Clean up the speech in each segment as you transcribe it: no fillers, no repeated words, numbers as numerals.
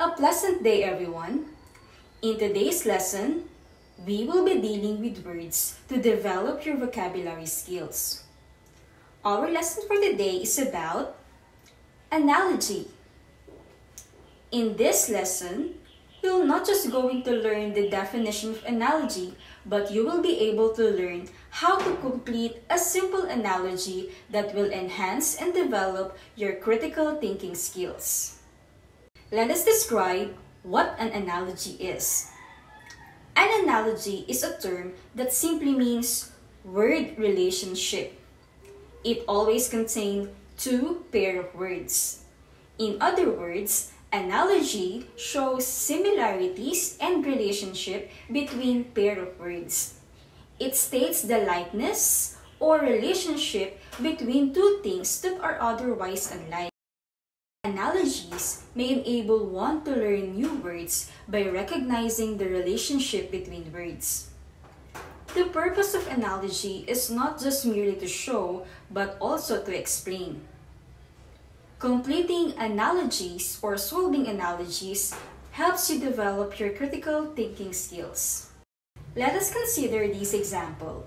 A pleasant day, everyone. In today's lesson, we will be dealing with words to develop your vocabulary skills. Our lesson for today is about analogy. In this lesson, you're not just going to learn the definition of analogy, but you will be able to learn how to complete a simple analogy that will enhance and develop your critical thinking skills. Let us describe what an analogy is. An analogy is a term that simply means word relationship. It always contains two pairs of words. In other words, analogy shows similarities and relationship between pair of words. It states the likeness or relationship between two things that are otherwise unlike. Analogies may enable one to learn new words by recognizing the relationship between words. The purpose of analogy is not just merely to show, but also to explain. Completing analogies or solving analogies helps you develop your critical thinking skills. Let us consider this example.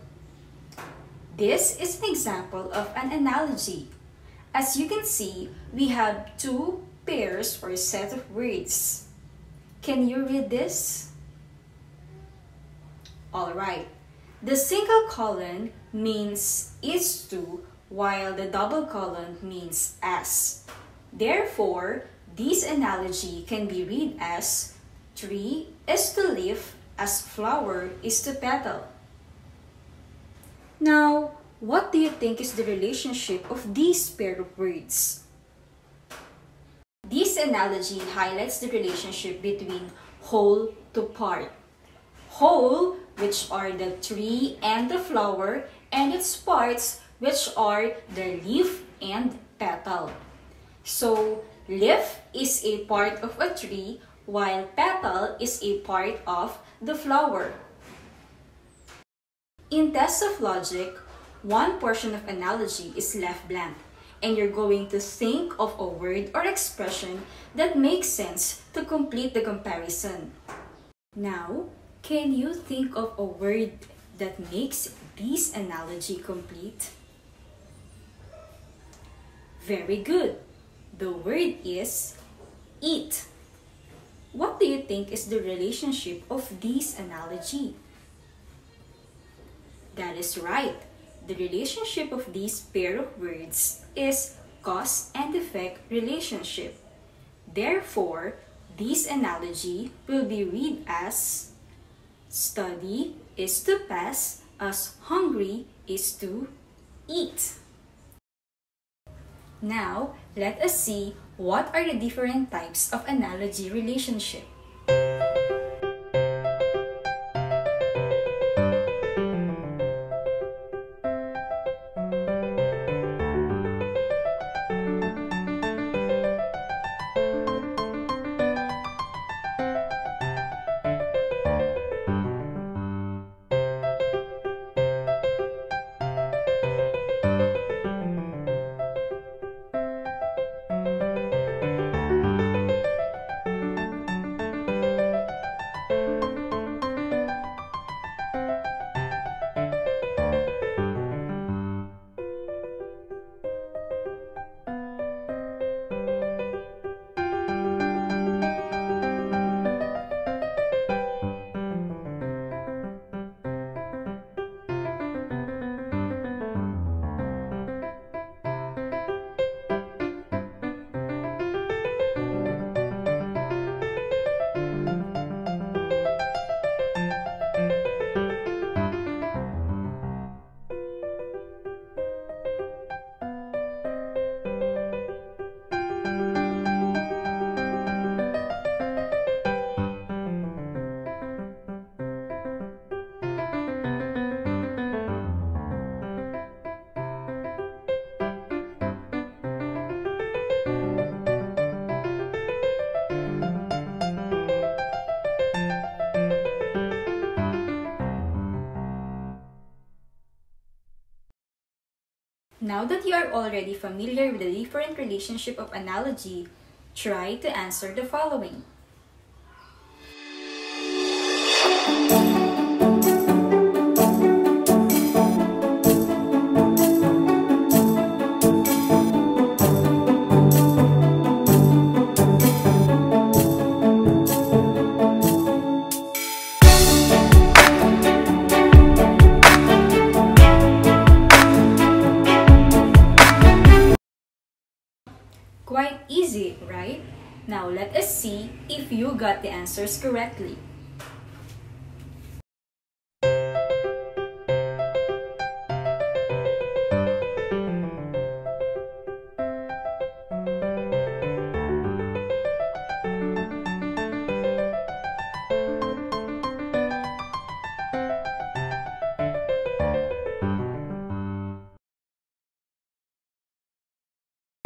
This is an example of an analogy. As you can see, we have two pairs or set of words. Can you read this? Alright. The single colon means is to, while the double colon means as. Therefore, this analogy can be read as tree is to leaf as flower is to petal. Now, what do you think is the relationship of these pair of words? This analogy highlights the relationship between whole to part. Whole, which are the tree and the flower, and its parts, which are the leaf and petal. So, leaf is a part of a tree, while petal is a part of the flower. In tests of logic, one portion of analogy is left blank, and you're going to think of a word or expression that makes sense to complete the comparison. Now, can you think of a word that makes this analogy complete? Very good. The word is eat. What do you think is the relationship of this analogy? That is right. The relationship of this pair of words is cause and effect relationship. Therefore, this analogy will be read as study is to pass as hungry is to eat. Now, let us see what are the different types of analogy relationship. Now that you are already familiar with the different relationship of analogy, try to answer the following. Quite easy, right? Now let us see if you got the answers correctly.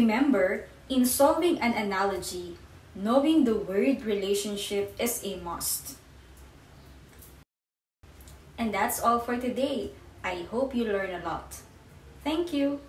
Remember, in solving an analogy, knowing the word relationship is a must. And that's all for today. I hope you learn a lot. Thank you.